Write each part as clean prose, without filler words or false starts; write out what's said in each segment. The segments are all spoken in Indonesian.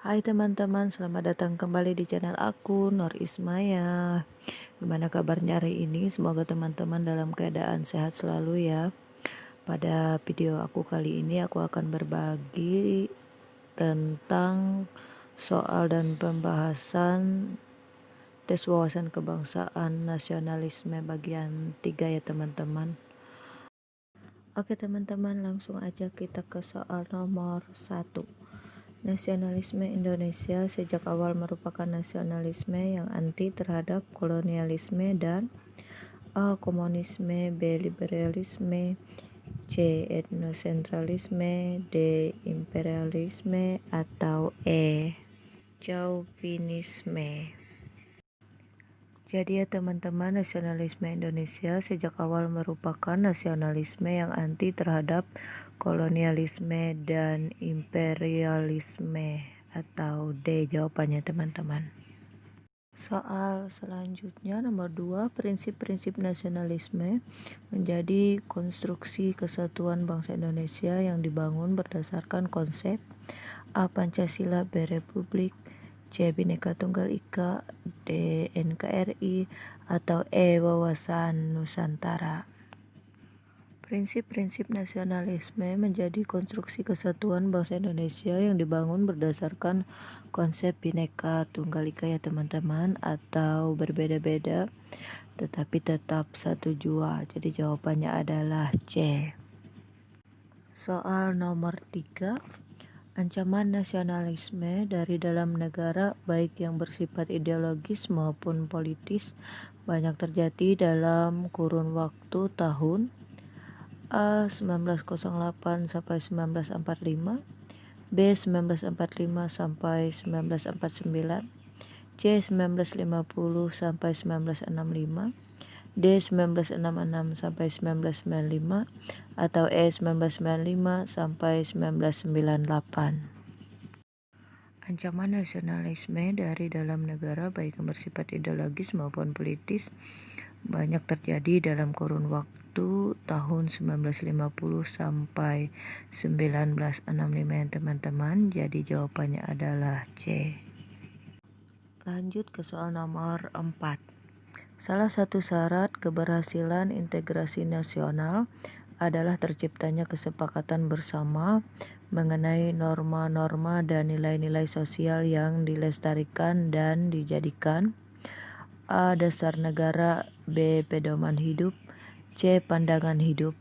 Hai teman-teman, selamat datang kembali di channel aku, Nur Ismaya. Gimana kabarnya hari ini? Semoga teman-teman dalam keadaan sehat selalu ya. Pada video aku kali ini aku akan berbagi tentang soal dan pembahasan tes wawasan kebangsaan nasionalisme bagian 3 ya teman-teman. Oke teman-teman, langsung aja kita ke soal nomor 1. Nasionalisme Indonesia sejak awal merupakan nasionalisme yang anti terhadap kolonialisme dan A. Komunisme, B. Liberalisme, C. Etnosentralisme, D. Imperialisme, atau E. Chauvinisme. Jadi ya teman-teman, nasionalisme Indonesia sejak awal merupakan nasionalisme yang anti terhadap kolonialisme dan imperialisme, atau D jawabannya teman-teman. Soal selanjutnya nomor 2, prinsip-prinsip nasionalisme menjadi konstruksi kesatuan bangsa Indonesia yang dibangun berdasarkan konsep A. Pancasila, B. Republik, C. Bhinneka Tunggal Ika, D. NKRI, atau E. Wawasan Nusantara. Prinsip-prinsip nasionalisme menjadi konstruksi kesatuan bangsa Indonesia yang dibangun berdasarkan konsep Bhinneka Tunggal Ika ya teman-teman, atau berbeda-beda tetapi tetap satu jua. Jadi jawabannya adalah C. Soal nomor 3, ancaman nasionalisme dari dalam negara baik yang bersifat ideologis maupun politis banyak terjadi dalam kurun waktu tahun A. 1908 sampai 1945, B. 1945 sampai 1949, C. 1950 sampai 1965, D. 1966 sampai 1995, atau E. 1995 sampai 1998. Ancaman nasionalisme dari dalam negara baik yang bersifat ideologis maupun politis banyak terjadi dalam kurun waktu tahun 1950 sampai 1965 ya teman-teman. Jadi jawabannya adalah C. Lanjut ke soal nomor 4. Salah satu syarat keberhasilan integrasi nasional adalah terciptanya kesepakatan bersama mengenai norma-norma dan nilai-nilai sosial yang dilestarikan dan dijadikan A. dasar negara, B. pedoman hidup, C. pandangan hidup,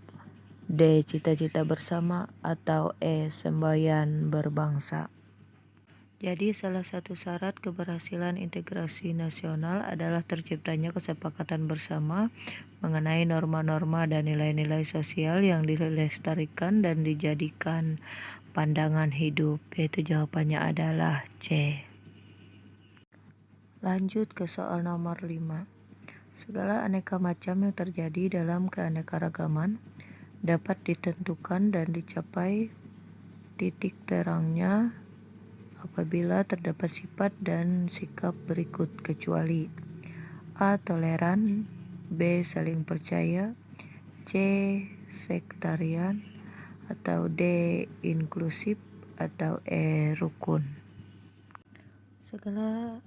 D. cita-cita bersama, atau E. semboyan berbangsa. Jadi salah satu syarat keberhasilan integrasi nasional adalah terciptanya kesepakatan bersama mengenai norma-norma dan nilai-nilai sosial yang dilestarikan dan dijadikan pandangan hidup, yaitu jawabannya adalah C. Lanjut ke soal nomor 5. Segala aneka macam yang terjadi dalam keanekaragaman dapat ditentukan dan dicapai titik terangnya apabila terdapat sifat dan sikap berikut kecuali A. toleran, B. saling percaya, C. sektarian, atau D. inklusif, atau E. rukun. Segala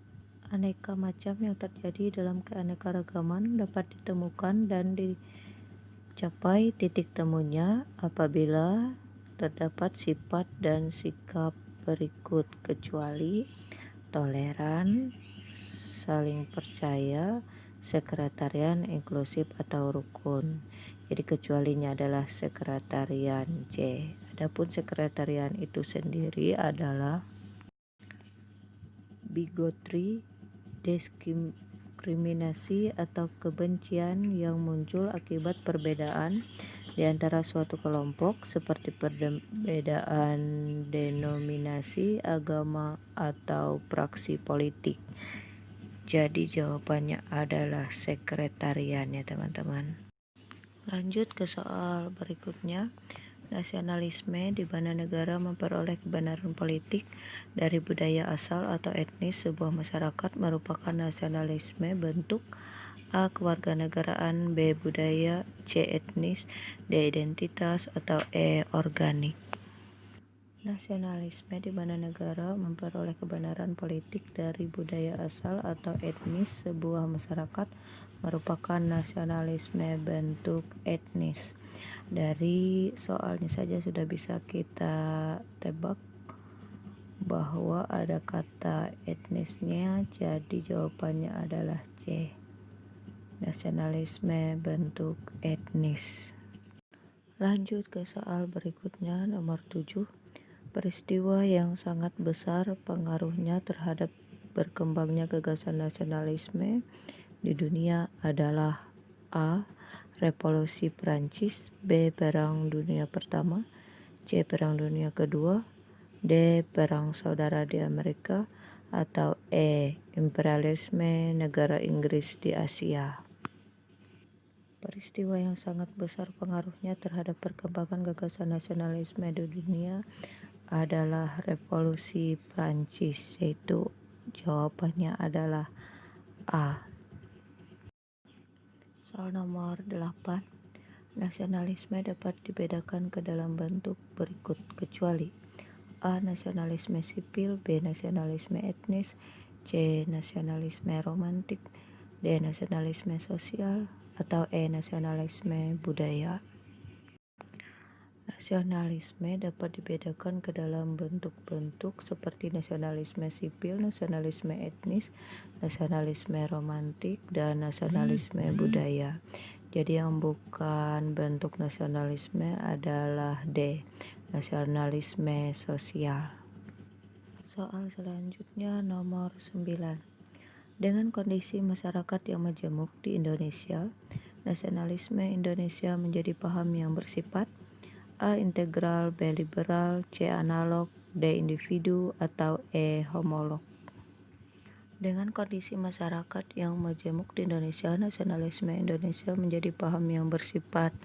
aneka macam yang terjadi dalam keanekaragaman dapat ditemukan dan dicapai titik temunya apabila terdapat sifat dan sikap berikut kecuali toleran, saling percaya, sekretarian, inklusif, atau rukun. Jadi kecualinya adalah sekretarian C. Adapun sekretarian itu sendiri adalah bigotry, diskriminasi, atau kebencian yang muncul akibat perbedaan di antara suatu kelompok seperti perbedaan denominasi, agama, atau praksi politik. Jadi jawabannya adalah sekretarian ya teman-teman. Lanjut ke soal berikutnya. Nasionalisme di mana negara memperoleh kebenaran politik dari budaya asal atau etnis sebuah masyarakat merupakan nasionalisme bentuk A. kewarganegaraan, B. budaya, C. etnis, D. identitas, atau E. organik. Nasionalisme di mana negara memperoleh kebenaran politik dari budaya asal atau etnis sebuah masyarakat merupakan nasionalisme bentuk etnis. Dari soalnya saja sudah bisa kita tebak bahwa ada kata etnisnya, jadi jawabannya adalah C. Nasionalisme bentuk etnis. Lanjut ke soal berikutnya, nomor 7. Peristiwa yang sangat besar pengaruhnya terhadap berkembangnya gagasan nasionalisme di dunia adalah A. Revolusi Prancis, B. Perang Dunia Pertama, C. Perang Dunia Kedua, D. Perang Saudara di Amerika, atau E. Imperialisme negara Inggris di Asia. Peristiwa yang sangat besar pengaruhnya terhadap perkembangan gagasan nasionalisme di dunia adalah Revolusi Prancis, yaitu jawabannya adalah A. Soal nomor 8. Nasionalisme dapat dibedakan ke dalam bentuk berikut kecuali A. Nasionalisme sipil, B. Nasionalisme etnis, C. Nasionalisme romantik, D. Nasionalisme sosial, atau E. Nasionalisme budaya. Nasionalisme dapat dibedakan ke dalam bentuk-bentuk seperti nasionalisme sipil, nasionalisme etnis, nasionalisme romantik, dan nasionalisme budaya. Jadi yang bukan bentuk nasionalisme adalah D. Nasionalisme sosial. Soal selanjutnya nomor 9. Dengan kondisi masyarakat yang majemuk di Indonesia, nasionalisme Indonesia menjadi paham yang bersifat A. Integral, B. Liberal, C. Analog, D. Individu, atau E. Homolog. Dengan kondisi masyarakat yang majemuk di Indonesia, nasionalisme Indonesia menjadi paham yang bersifat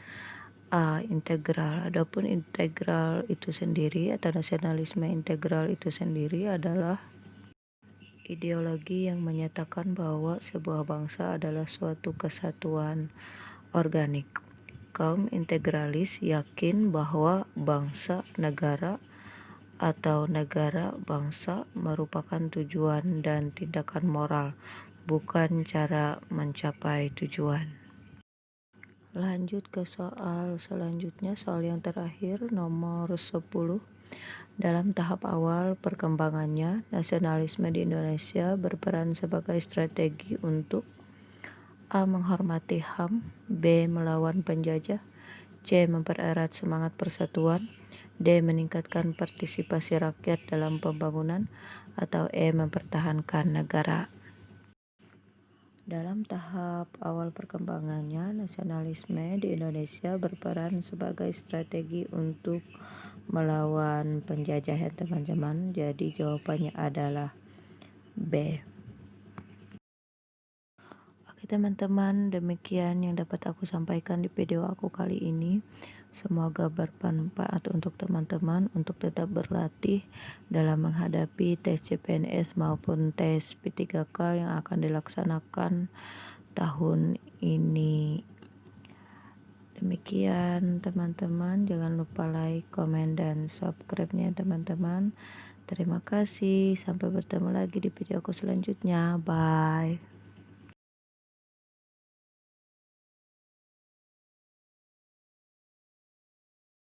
A. Integral. Adapun integral itu sendiri atau nasionalisme integral itu sendiri adalah ideologi yang menyatakan bahwa sebuah bangsa adalah suatu kesatuan organik. Kaum integralis yakin bahwa bangsa, negara, atau negara bangsa merupakan tujuan dan tindakan moral, bukan cara mencapai tujuan. Lanjut ke soal selanjutnya, soal yang terakhir nomor 10. Dalam tahap awal perkembangannya, nasionalisme di Indonesia berperan sebagai strategi untuk A. Menghormati HAM, B. Melawan penjajah, C. Mempererat semangat persatuan, D. Meningkatkan partisipasi rakyat dalam pembangunan, atau E. Mempertahankan negara. Dalam tahap awal perkembangannya, nasionalisme di Indonesia berperan sebagai strategi untuk melawan penjajah ya teman-teman. Jadi jawabannya adalah B. Oke teman-teman, demikian yang dapat aku sampaikan di video aku kali ini. Semoga bermanfaat untuk teman-teman untuk tetap berlatih dalam menghadapi tes CPNS maupun tes P3K yang akan dilaksanakan tahun ini. Demikian teman-teman, jangan lupa like, komen, dan subscribe-nya teman-teman. Terima kasih, sampai bertemu lagi di video aku selanjutnya. Bye.